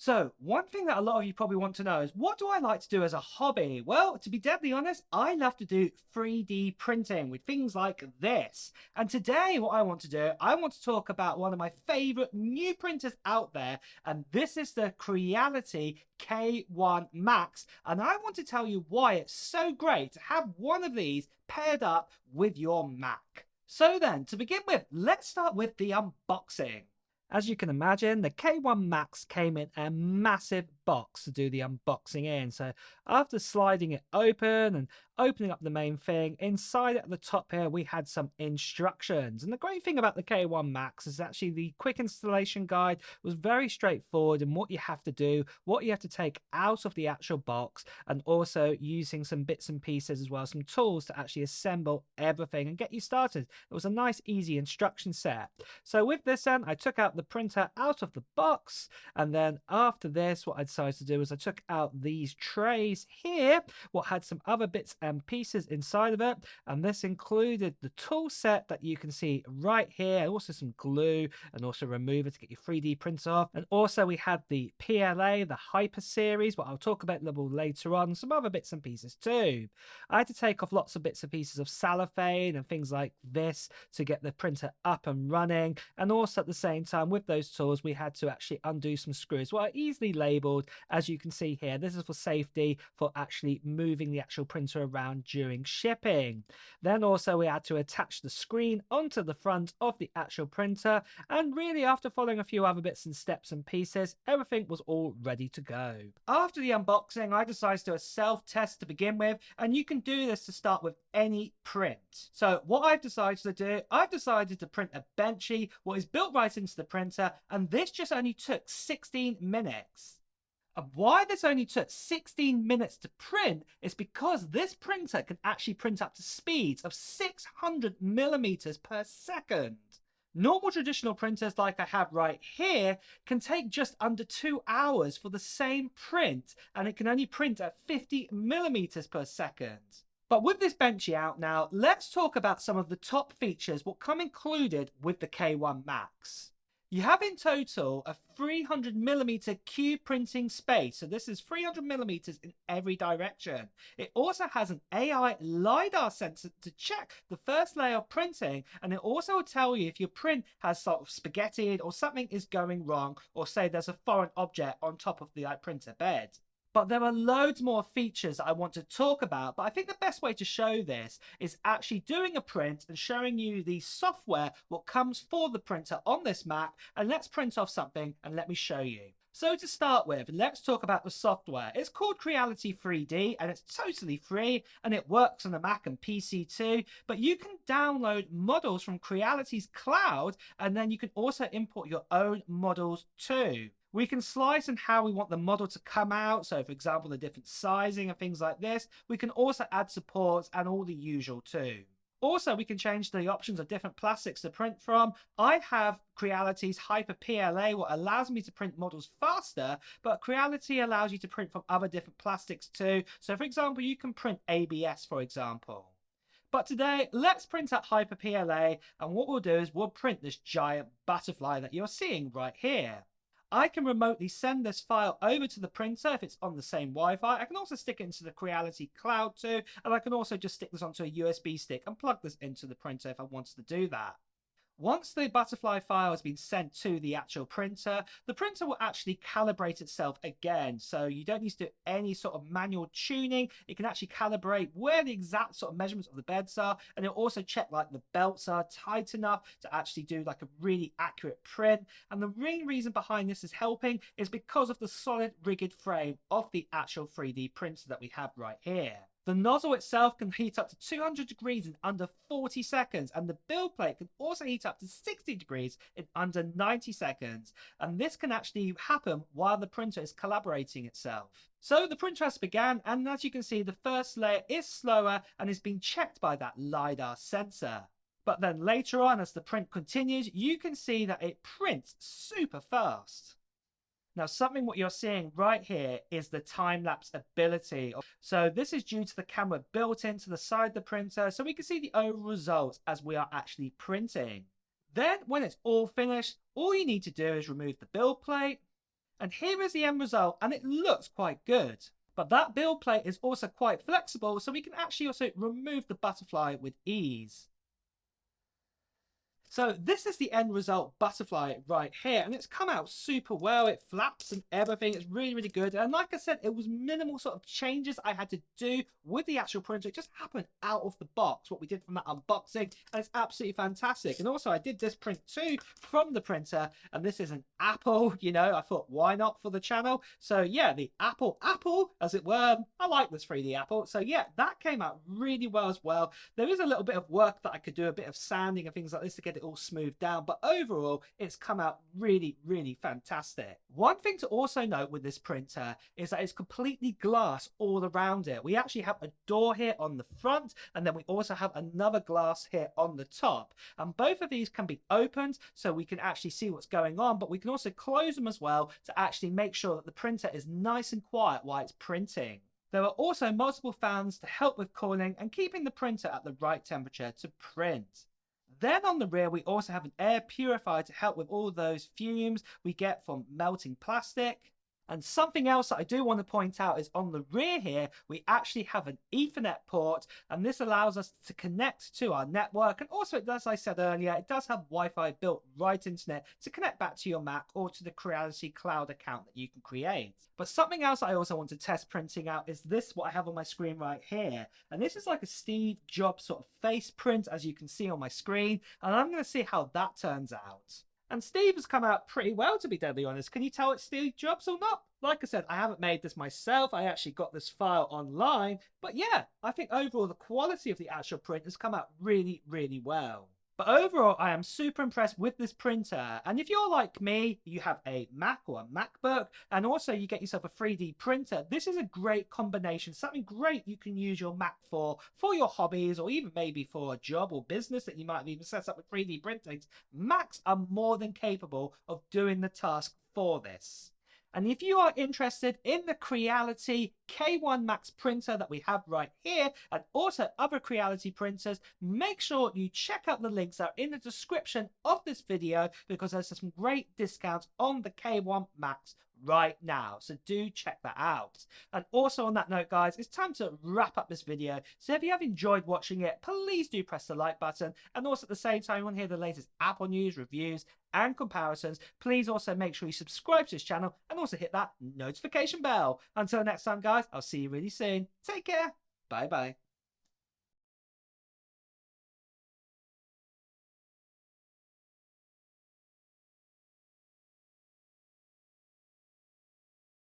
So, one thing that a lot of you probably want to know is what do I like to do as a hobby? Well, to be deadly honest, I love to do 3D printing with things like this. And today, what I want to do, I want to talk about one of my favorite new printers out there, and this is the Creality K1 Max. And I want to tell you why it's so great to have one of these paired up with your Mac. So then, to begin with, let's start with the unboxing. As you can imagine, the K1 Max came in a massive box to do the unboxing in. So after sliding it open and opening up the main thing, inside at the top here, we had some instructions. And the great thing about the K1 Max is actually the quick installation guide was very straightforward in what you have to do, what you have to take out of the actual box, and also using some bits and pieces as well, some tools to actually assemble everything and get you started. It was a nice, easy instruction set. So with this then, I took out the printer out of the box, and then after this, what I decided to do is I took out these trays here, what had some other bits and pieces inside of it, and this included the tool set that you can see right here, also some glue and also remover to get your 3D printer off, and also we had the PLA, the Hyper series, what I'll talk about a little later on, some other bits and pieces too. I had to take off lots of bits and pieces of cellophane and things like this to get the printer up and running, and also at the same time with those tools we had to actually undo some screws, what are easily labeled as you can see here. This is for safety, for actually moving the actual printer around during shipping. Then also we had to attach the screen onto the front of the actual printer, and really after following a few other bits and steps and pieces, everything was all ready to go. After the unboxing, I decided to do a self-test to begin with, and you can do this to start with any print. So what I've decided to do, I've decided to print a Benchy, what is built right into the printer, and this just only took 16 minutes. And why this only took 16 minutes to print is because this printer can actually print up to speeds of 600 millimeters per second. Normal traditional printers like I have right here can take just under 2 hours for the same print, and it can only print at 50 millimeters per second. But with this Benchy out now, let's talk about some of the top features what come included with the K1 Max. You have in total a 300mm cube printing space, so this is 300mm in every direction. It also has an AI LiDAR sensor to check the first layer of printing, and it also will tell you if your print has sort of spaghettied or something is going wrong, or say there's a foreign object on top of the printer bed. But there are loads more features that I want to talk about, but I think the best way to show this is actually doing a print and showing you the software, what comes for the printer on this Mac, and let's print off something and let me show you. So to start with, let's talk about the software. It's called Creality 3D and it's totally free and it works on the Mac and PC too, but you can download models from Creality's cloud and then you can also import your own models too. We can slice in how we want the model to come out, so for example the different sizing and things like this. We can also add supports and all the usual too. Also, we can change the options of different plastics to print from. I have Creality's Hyper PLA, what allows me to print models faster, but Creality allows you to print from other different plastics too. So for example, you can print ABS, for example. But today, let's print out Hyper PLA, and what we'll do is we'll print this giant butterfly that you're seeing right here. I can remotely send this file over to the printer if it's on the same Wi-Fi. I can also stick it into the Creality cloud too, and I can also just stick this onto a USB stick and plug this into the printer if I wanted to do that. Once the butterfly file has been sent to the actual printer, the printer will actually calibrate itself again. So you don't need to do any sort of manual tuning. It can actually calibrate where the exact sort of measurements of the beds are. And it'll also check like the belts are tight enough to actually do like a really accurate print. And the main reason behind this is helping is because of the solid rigid frame of the actual 3D printer that we have right here. The nozzle itself can heat up to 200 degrees in under 40 seconds, and the build plate can also heat up to 60 degrees in under 90 seconds. And this can actually happen while the printer is collaborating itself. So the print has began, and as you can see, the first layer is slower and is being checked by that LiDAR sensor. But then later on, as the print continues, you can see that it prints super fast. Now, something what you're seeing right here is the time-lapse ability. So this is due to the camera built into the side of the printer, so we can see the overall results as we are actually printing. Then, when it's all finished, all you need to do is remove the build plate, And here is the end result, and it looks quite good. But that build plate is also quite flexible, so we can actually also remove the butterfly with ease. So this is the end result butterfly right here, and it's come out super well. It flaps and everything. It's really, really good. And like I said, it was minimal sort of changes I had to do with the actual printer. It just happened out of the box, what we did from that unboxing, and it's absolutely fantastic. And also I did this print too from the printer, and this is an Apple, you know, I thought why not for the channel? So yeah, the Apple, as it were. I like this 3D Apple. So yeah, that came out really well as well. There is a little bit of work that I could do, a bit of sanding and things like this to get it all smoothed down, but overall it's come out really, really fantastic. One thing to also note with this printer is that it's completely glass all around it. We actually have a door here on the front, and then we also have another glass here on the top, and both of these can be opened so we can actually see what's going on, but we can also close them as well to actually make sure that the printer is nice and quiet while it's printing. There are also multiple fans to help with cooling and keeping the printer at the right temperature to print. Then on the rear, we also have an air purifier to help with all those fumes we get from melting plastic. And something else that I do want to point out is on the rear here, we actually have an Ethernet port, and this allows us to connect to our network. And also, as I said earlier, it does have Wi-Fi built right into it to connect back to your Mac or to the Creality cloud account that you can create. But something else I also want to test printing out is this, what I have on my screen right here. And this is like a Steve Jobs sort of face print, as you can see on my screen. And I'm going to see how that turns out. And Steve has come out pretty well, to be deadly honest. Can you tell it's Steve Jobs or not? Like I said, I haven't made this myself. I actually got this file online. But yeah, I think overall the quality of the actual print has come out really, really well. But overall, I am super impressed with this printer. And if you're like me, you have a Mac or a MacBook, and also you get yourself a 3D printer, this is a great combination, something great you can use your Mac for your hobbies, or even maybe for a job or business that you might have even set up with 3D printing. Macs are more than capable of doing the task for this. And if you are interested in the Creality K1 Max printer that we have right here, and also other Creality printers, make sure you check out the links that are in the description of this video, because there's some great discounts on the K1 Max right now, so do check that out. And also on that note, guys, it's time to wrap up this video. So if you have enjoyed watching it, please do press the like button, and also at the same time, you want to hear the latest Apple news, reviews and comparisons, please also make sure you subscribe to this channel and also hit that notification bell. Until next time, guys, I'll see you really soon. Take care. Bye bye.